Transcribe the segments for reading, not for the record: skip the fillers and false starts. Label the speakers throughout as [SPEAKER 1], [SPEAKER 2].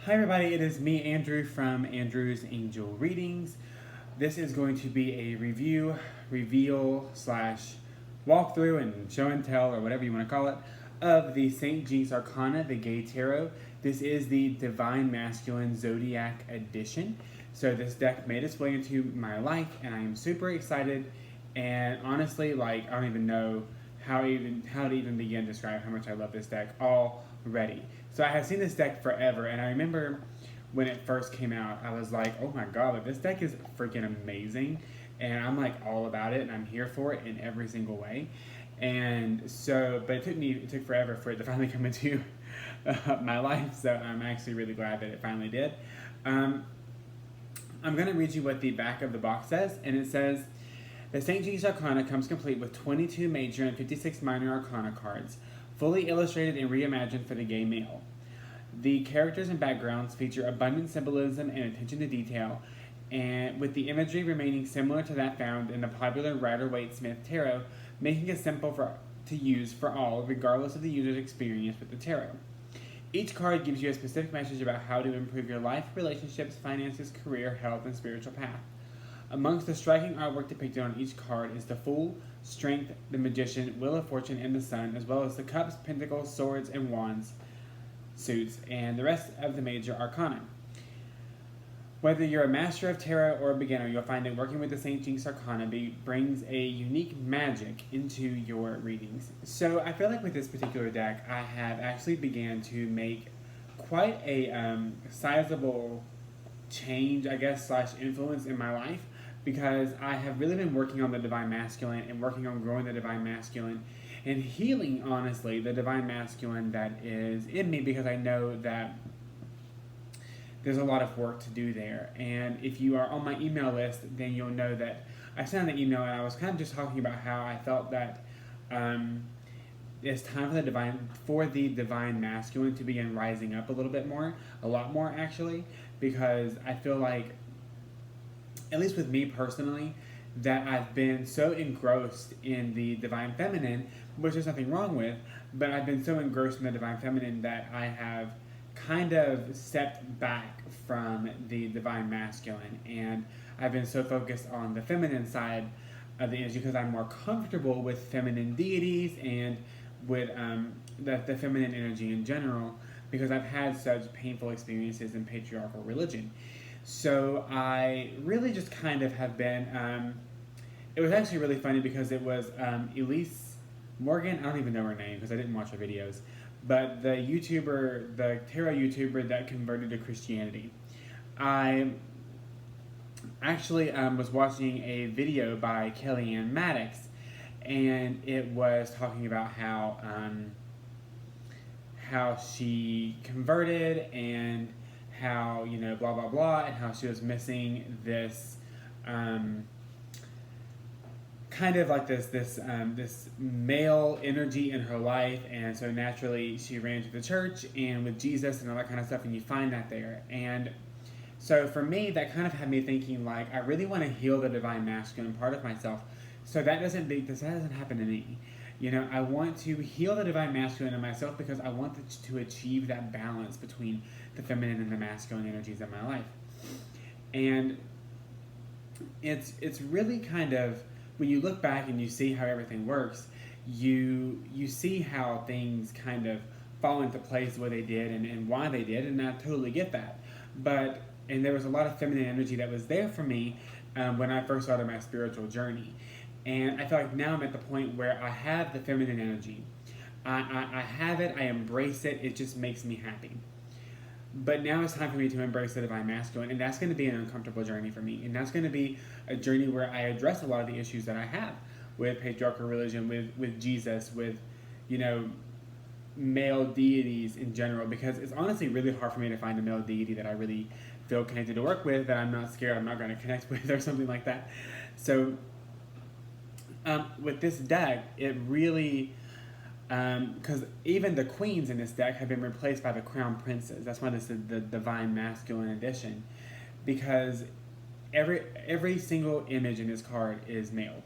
[SPEAKER 1] Hi everybody, it is me, Andrew, from Andrew's Angel Readings. This is going to be a review, reveal, slash walkthrough and show and tell, or whatever you want to call it, of the St. Jinx Arcana, the Gay Tarot. This is the Divine Masculine Zodiac Edition. So this deck made its way into my life, and I am super excited. And honestly, I don't even know how to even begin to describe how much I love this deck already. So I have seen this deck forever, and I remember when it first came out, I was like, oh my god, this deck is freaking amazing, and I'm like all about it, and I'm here for it in every single way. And so, but it took forever for it to finally come into my life, so I'm actually really glad that it finally did. I'm going to read you what the back of the box says, and it says, the St. Jinx Arcana comes complete with 22 major and 56 minor Arcana cards, fully illustrated and reimagined for the gay male. The characters and backgrounds feature abundant symbolism and attention to detail, and with the imagery remaining similar to that found in the popular Rider-Waite-Smith Tarot, making it simple to use for all, regardless of the user's experience with the tarot. Each card gives you a specific message about how to improve your life, relationships, finances, career, health, and spiritual path. Amongst the striking artwork depicted on each card is the Fool, Strength, the Magician, Wheel of Fortune, and the Sun, as well as the Cups, Pentacles, Swords, and Wands suits, and the rest of the major Arcana. Whether you're a master of tarot or a beginner, you'll find that working with the St. Jinx Arcana brings a unique magic into your readings. So I feel like with this particular deck, I have actually began to make quite a sizable change, I guess, slash influence in my life, because I have really been working on the Divine Masculine and working on growing the Divine Masculine and healing, honestly, the Divine Masculine that is in me, because I know that there's a lot of work to do there. And if you are on my email list, then you'll know that I sent an email and I was kind of just talking about how I felt that it's time for the divine masculine to begin rising up a little bit more, a lot more actually, because I feel like, at least with me personally, that I've been so engrossed in the divine feminine, which there's nothing wrong with, but I've been so engrossed in the divine feminine that I have kind of stepped back from the divine masculine, and I've been so focused on the feminine side of the energy because I'm more comfortable with feminine deities and with the feminine energy in general, because I've had such painful experiences in patriarchal religion. So I really just kind of have been, it was actually really funny because it was Elise Morgan, I don't even know her name because I didn't watch her videos, but the tarot YouTuber that converted to Christianity. I actually was watching a video by Kellyanne Maddox, and it was talking about how she converted and how, blah blah blah, and how she was missing this kind of like this male energy in her life, and so naturally she ran to the church and with Jesus and all that kind of stuff, and you find that there. And so for me, that kind of had me thinking, like, I really want to heal the divine masculine part of myself, so that doesn't happen to me. I want to heal the divine masculine in myself because I want to achieve that balance between the feminine and the masculine energies in my life. And it's really kind of, when you look back and you see how everything works, you see how things kind of fall into place the way they did and why they did, and I totally get that. And there was a lot of feminine energy that was there for me when I first started my spiritual journey. And I feel like now I'm at the point where I have the feminine energy. I have it, I embrace it, it just makes me happy. But now it's time for me to embrace the divine masculine, and that's going to be an uncomfortable journey for me. And that's going to be a journey where I address a lot of the issues that I have with patriarchal religion, with Jesus, with, male deities in general, because it's honestly really hard for me to find a male deity that I really feel connected to work with, that I'm not scared I'm not going to connect with, or something like that. So with this deck, it really, because even the queens in this deck have been replaced by the crown princes. That's why this is the divine masculine edition, because every single image in this card is male.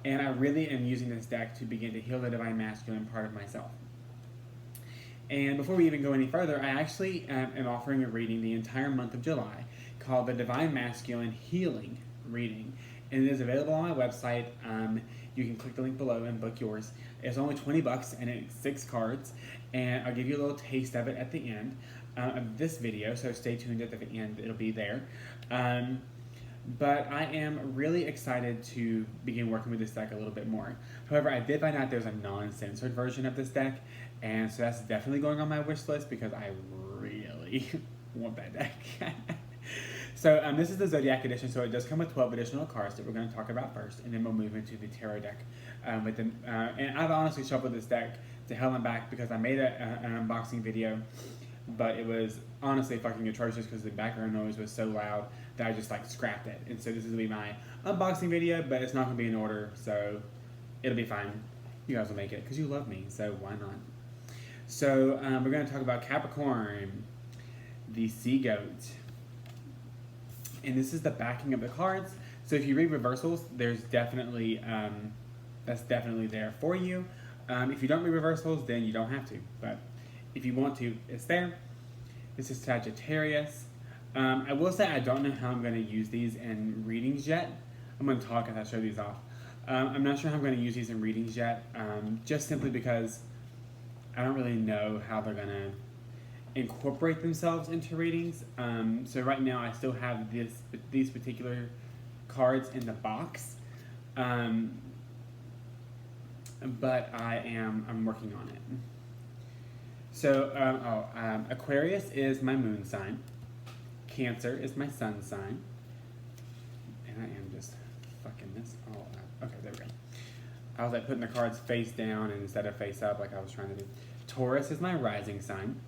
[SPEAKER 1] And I really am using this deck to begin to heal the divine masculine part of myself. And before we even go any further, I actually am offering a reading the entire month of July called the Divine Masculine Healing Reading. And it is available on my website. You can click the link below and book yours. It's only $20 and it's 6 cards. And I'll give you a little taste of it at the end of this video, so stay tuned at the end, it'll be there. But I am really excited to begin working with this deck a little bit more. However, I did find out there's a non-censored version of this deck, and so that's definitely going on my wish list because I really want that deck. So this is the Zodiac edition, so it does come with 12 additional cards that we're going to talk about first, and then we'll move into the Tarot deck. And I've honestly shuffled this deck to hell and back because I made an unboxing video, but it was honestly fucking atrocious because the background noise was so loud that I just like scrapped it. And so this is going to be my unboxing video, but it's not going to be in order, so it'll be fine. You guys will make it because you love me, so why not? So we're going to talk about Capricorn, the Sea Goat. And this is the backing of the cards. So if you read reversals, there's definitely, that's definitely there for you. If you don't read reversals, then you don't have to. But if you want to, it's there. This is Sagittarius. I will say I don't know how I'm going to use these in readings yet. I'm going to talk as I show these off. I'm not sure how I'm going to use these in readings yet, just simply because I don't really know how they're going to incorporate themselves into readings. So right now I still have these particular cards in the box, but I'm working on it. So Aquarius is my moon sign, Cancer is my sun sign, and I am just fucking this all up. Okay, there we go. I was like putting the cards face down instead of face up like I was trying to do. Taurus is my rising sign.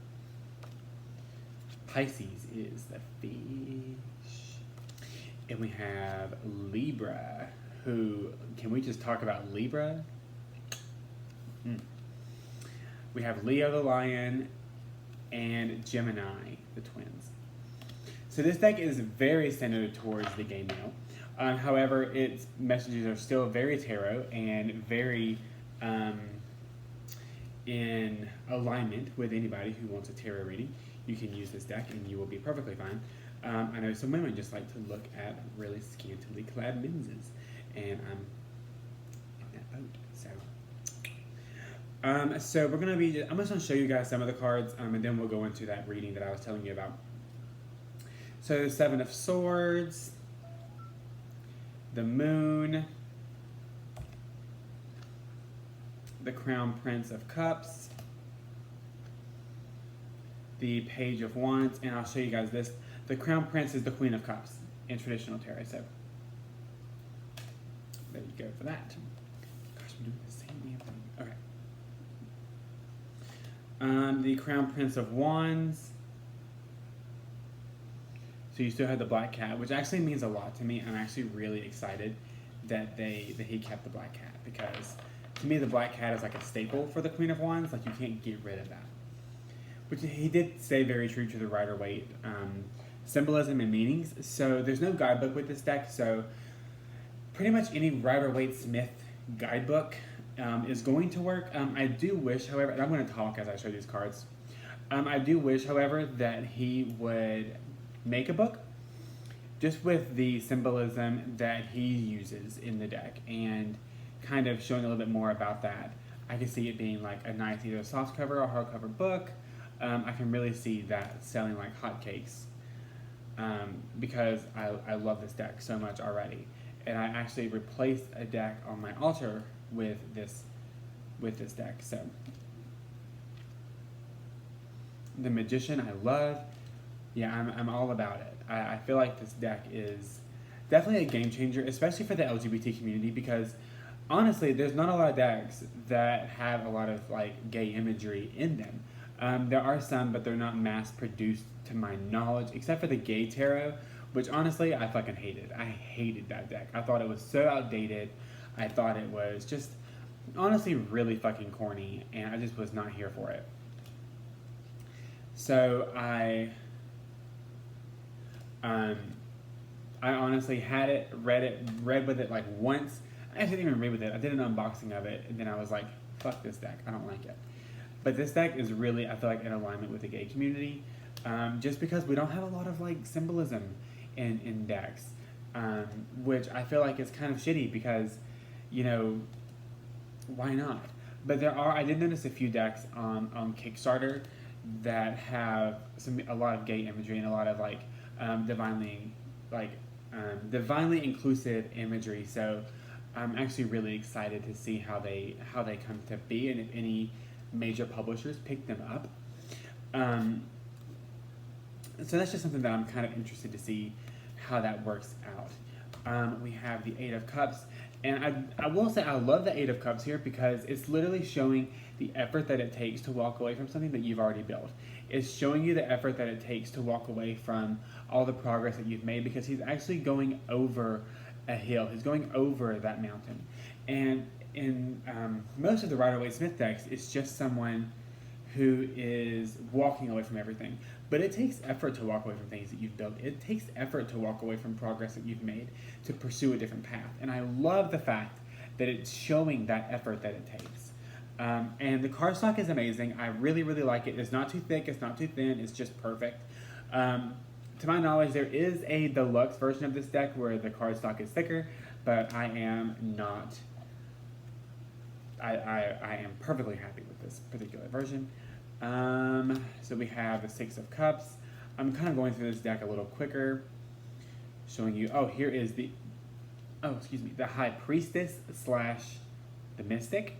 [SPEAKER 1] Pisces is the fish. And we have Libra, who, can we just talk about Libra? We have Leo the lion and Gemini, the twins. So this deck is very centered towards the gay male. However, its messages are still very tarot and very in alignment with anybody who wants a tarot reading. You can use this deck and you will be perfectly fine. I know some women just like to look at really scantily clad menses, and I'm in that boat. So I'm just gonna show you guys some of the cards, and then we'll go into that reading that I was telling you about. So the Seven of Swords, the Moon, the Crown Prince of Cups, the Page of Wands, and I'll show you guys this. The Crown Prince is the Queen of Cups in traditional tarot, so there you go for that. Gosh, I'm doing the same damn thing. Okay. The Crown Prince of Wands. So you still have the Black Cat, which actually means a lot to me. I'm actually really excited that he kept the Black Cat, because to me the Black Cat is like a staple for the Queen of Wands. Like, you can't get rid of that. Which he did stay very true to the Rider-Waite symbolism and meanings. So there's no guidebook with this deck. So pretty much any Rider-Waite Smith guidebook is going to work. I do wish, however, and I'm going to talk as I show these cards. I do wish, however, that he would make a book just with the symbolism that he uses in the deck and kind of showing a little bit more about that. I can see it being like a nice either softcover or hardcover book. I can really see that selling like hotcakes because I love this deck so much already. And I actually replaced a deck on my altar with this deck. So the Magician I love. Yeah, I'm all about it. I feel like this deck is definitely a game changer, especially for the LGBT community, because honestly, there's not a lot of decks that have a lot of like gay imagery in them. There are some, but they're not mass produced to my knowledge, except for the Gay Tarot, which honestly I fucking hated. I hated that deck. I thought it was so outdated. I thought it was just honestly really fucking corny, and I just was not here for it. So I honestly had it, read with it like once. I actually didn't even read with it. I did an unboxing of it, and then I was like, fuck this deck. I don't like it. But this deck is really, I feel like, in alignment with the gay community, just because we don't have a lot of like symbolism in decks, which I feel like is kind of shitty because, you know, why not? But I did notice a few decks on Kickstarter that have a lot of gay imagery and a lot of like divinely inclusive imagery. So I'm actually really excited to see how they come to be, and if any major publishers pick them up. So that's just something that I'm kind of interested to see how that works out. We have the Eight of Cups, and I will say I love the Eight of Cups here because it's literally showing the effort that it takes to walk away from something that you've already built. It's showing you the effort that it takes to walk away from all the progress that you've made, because he's actually going over a hill. He's going over that mountain. And in most of the Rider-Waite-Smith decks, it's just someone who is walking away from everything. But it takes effort to walk away from things that you've built. It takes effort to walk away from progress that you've made to pursue a different path. And I love the fact that it's showing that effort that it takes. And the cardstock is amazing. I really, really like it. It's not too thick. It's not too thin. It's just perfect. To my knowledge, there is a deluxe version of this deck where the cardstock is thicker, but I am not. I am perfectly happy with this particular version. So we have the Six of Cups. I'm kind of going through this deck a little quicker, showing you. Oh, here is the High Priestess / the Mystic.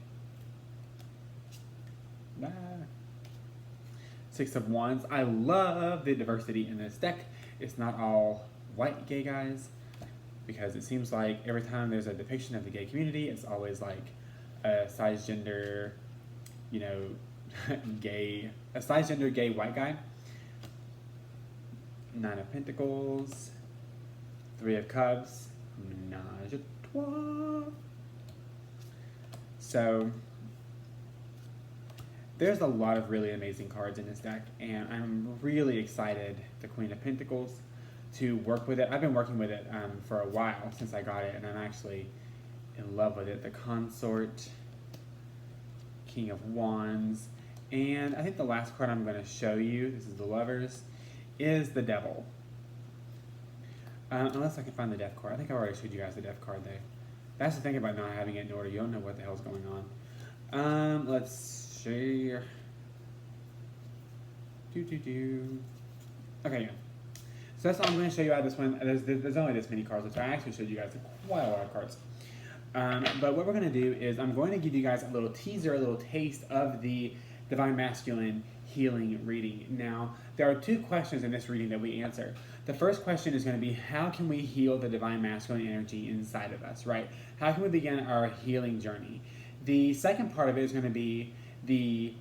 [SPEAKER 1] Six of Wands. I love the diversity in this deck. It's not all white gay guys, because it seems like every time there's a depiction of the gay community, it's always like a cisgender, you know, a cisgender gay white guy. Nine of Pentacles, Three of Cups, Menage a Trois. So there's a lot of really amazing cards in this deck, and I'm really excited, the Queen of Pentacles, to work with it. I've been working with it for a while, since I got it, and I'm actually in love with it. The Consort, King of Wands, and I think the last card I'm going to show you, this is the Lovers, is the Devil. Unless I can find the Death card. I think I already showed you guys the Death card there. That's the thing about not having it in order. You don't know what the hell's going on. Let's see. Okay, yeah. So that's all I'm going to show you out of this one. There's only this many cards, so I actually showed you guys quite a lot of cards. But what we're going to do is I'm going to give you guys a little teaser, a little taste of the Divine Masculine healing reading. Now, there are two questions in this reading that we answer. The first question is going to be, how can we heal the Divine Masculine energy inside of us, right? How can we begin our healing journey? The second part of it is going to be the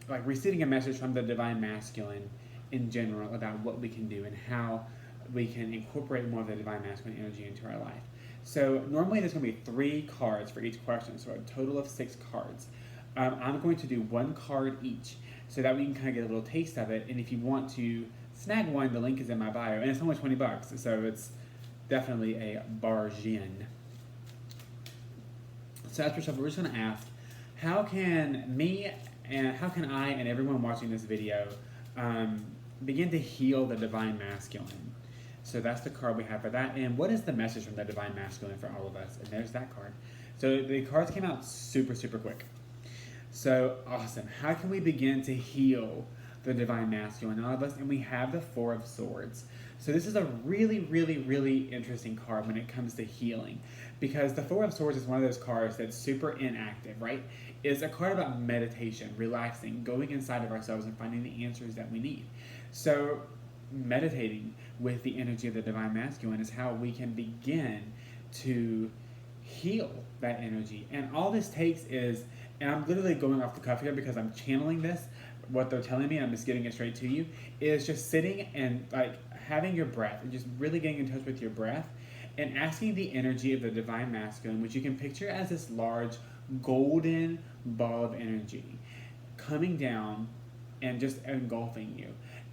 [SPEAKER 1] like receiving a message from the Divine Masculine in general about what we can do and how we can incorporate more of the Divine Masculine energy into our life. So normally there's going to be 3 cards for each question, so a total of 6 cards. I'm going to do 1 card each, so that we can kind of get a little taste of it. And if you want to snag one, the link is in my bio, and it's only $20, so it's definitely a bargain. So that's we're just going to ask, how can I and everyone watching this video begin to heal the Divine Masculine? So that's the card we have for that. And what is the message from the Divine Masculine for all of us? And there's that card. So the cards came out super, super quick. So awesome. How can we begin to heal the Divine Masculine in all of us? And we have the Four of Swords. So this is a really, really, really interesting card when it comes to healing, because the Four of Swords is one of those cards that's super inactive, right? It's a card about meditation, relaxing, going inside of ourselves and finding the answers that we need. So meditating with the energy of the Divine Masculine is how we can begin to heal that energy. And all this takes is, and I'm literally going off the cuff here because I'm channeling this, what they're telling me, I'm just giving it straight to you, is just sitting and like having your breath and just really getting in touch with your breath and asking the energy of the Divine Masculine, which you can picture as this large golden ball of energy, coming down and just engulfing you.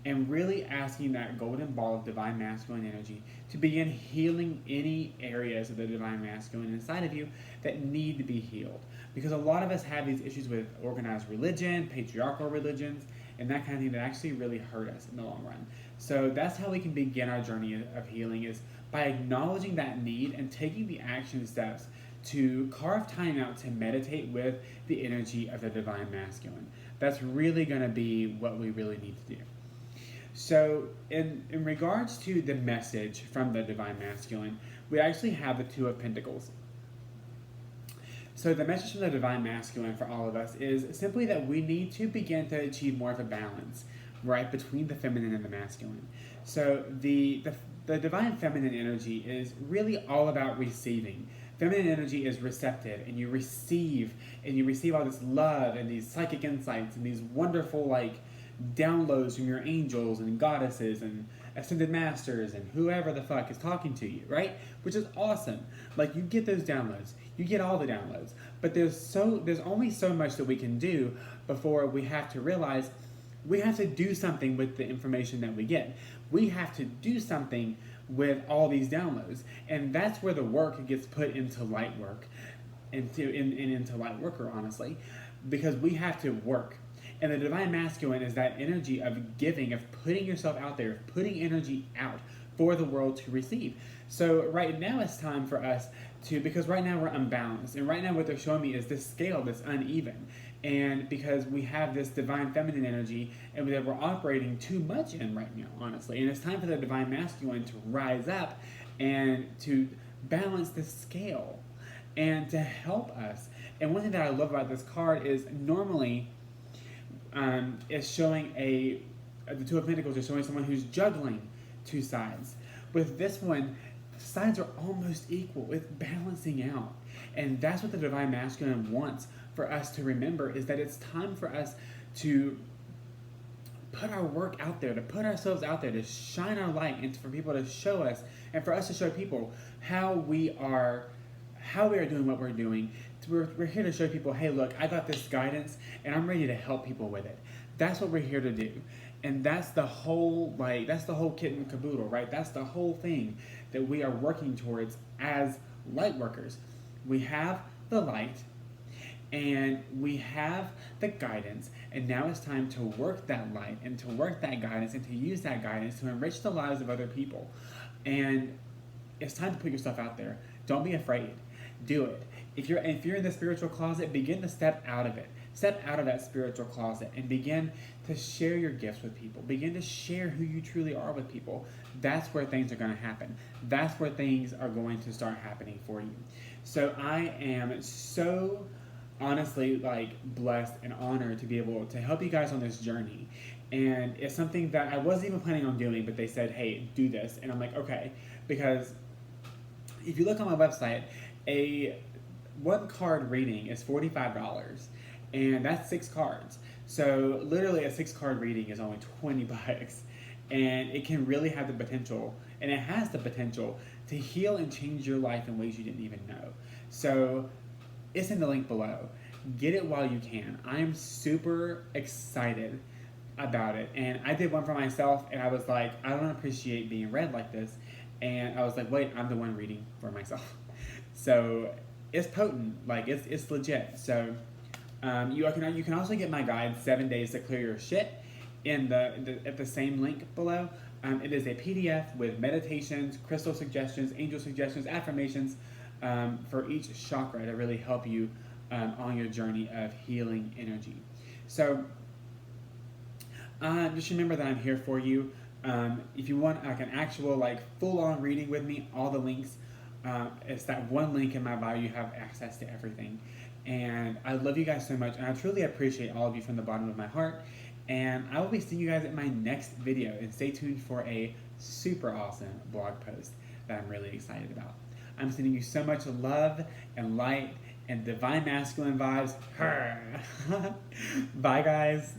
[SPEAKER 1] And really asking that golden ball of divine masculine energy to begin healing any areas of the divine masculine inside of you that need to be healed. Because a lot of us have these issues with organized religion, patriarchal religions, and that kind of thing that actually really hurt us in the long run. So that's how we can begin our journey of healing, is by acknowledging that need and taking the action steps to carve time out to meditate with the energy of the divine masculine. That's really going to be what we really need to do. So in regards to the message from the divine masculine, we actually have the Two of Pentacles. So the message from the divine masculine for all of us is simply that we need to begin to achieve more of a balance, right, between the feminine and the masculine. So the divine feminine energy is really all about receiving. Feminine energy is receptive, and you receive all this love and these psychic insights and these wonderful downloads from your angels and goddesses and ascended masters and whoever the fuck is talking to you, right? Which is awesome. You get those downloads, you get all the downloads, but there's only so much that we can do before we have to realize we have to do something with the information that we get. We have to do something with all these downloads, and that's where the work gets put into light work, into light worker, honestly, because we have to work. And the divine masculine is that energy of giving, of putting yourself out there, of putting energy out for the world to receive. So right now it's time for us because right now we're unbalanced. And right now what they're showing me is this scale that's uneven. And because we have this divine feminine energy and that we're operating too much in right now, honestly. And it's time for the divine masculine to rise up and to balance the scale and to help us. And one thing that I love about this card is normally is showing the Two of Pentacles is showing someone who's juggling two sides. With this one, the sides are almost equal. It's balancing out. And that's what the divine masculine wants for us to remember, is that it's time for us to put our work out there, to put ourselves out there, to shine our light, and for people to show us, and for us to show people how we are doing what we're doing. We're here to show people, hey, look, I got this guidance, and I'm ready to help people with it. That's what we're here to do. And that's the whole kit and caboodle, right? That's the whole thing that we are working towards as light workers. We have the light, and we have the guidance, and now it's time to work that light and to work that guidance and to use that guidance to enrich the lives of other people. And it's time to put yourself out there. Don't be afraid. Do it. If you're in the spiritual closet, begin to step out of it. Step out of that spiritual closet and begin to share your gifts with people. Begin to share who you truly are with people. That's where things are going to happen. That's where things are going to start happening for you. So I am so honestly blessed and honored to be able to help you guys on this journey. And it's something that I wasn't even planning on doing, but they said, hey, do this. And I'm like, okay. Because if you look on my website, a one card reading is $45, and that's 6 cards. So literally a 6 card reading is only $20, and it can really have the potential, and it has the potential to heal and change your life in ways you didn't even know. So it's in the link below. Get it while you can. I am super excited about it, and I did one for myself, and I was like, I don't appreciate being read like this, and I was like, wait, I'm the one reading for myself. So it's potent, it's legit. So you can also get my guide, 7 Days to Clear Your Shit, at the same link below. It is a PDF with meditations, crystal suggestions, angel suggestions, affirmations for each chakra to really help you on your journey of healing energy. So just remember that I'm here for you. If you want an actual full-on reading with me, all the links, it's that one link in my bio. You have access to everything. And I love you guys so much, and I truly appreciate all of you from the bottom of my heart. And I will be seeing you guys in my next video, and stay tuned for a super awesome blog post that I'm really excited about. I'm sending you so much love and light and divine masculine vibes. Bye, guys.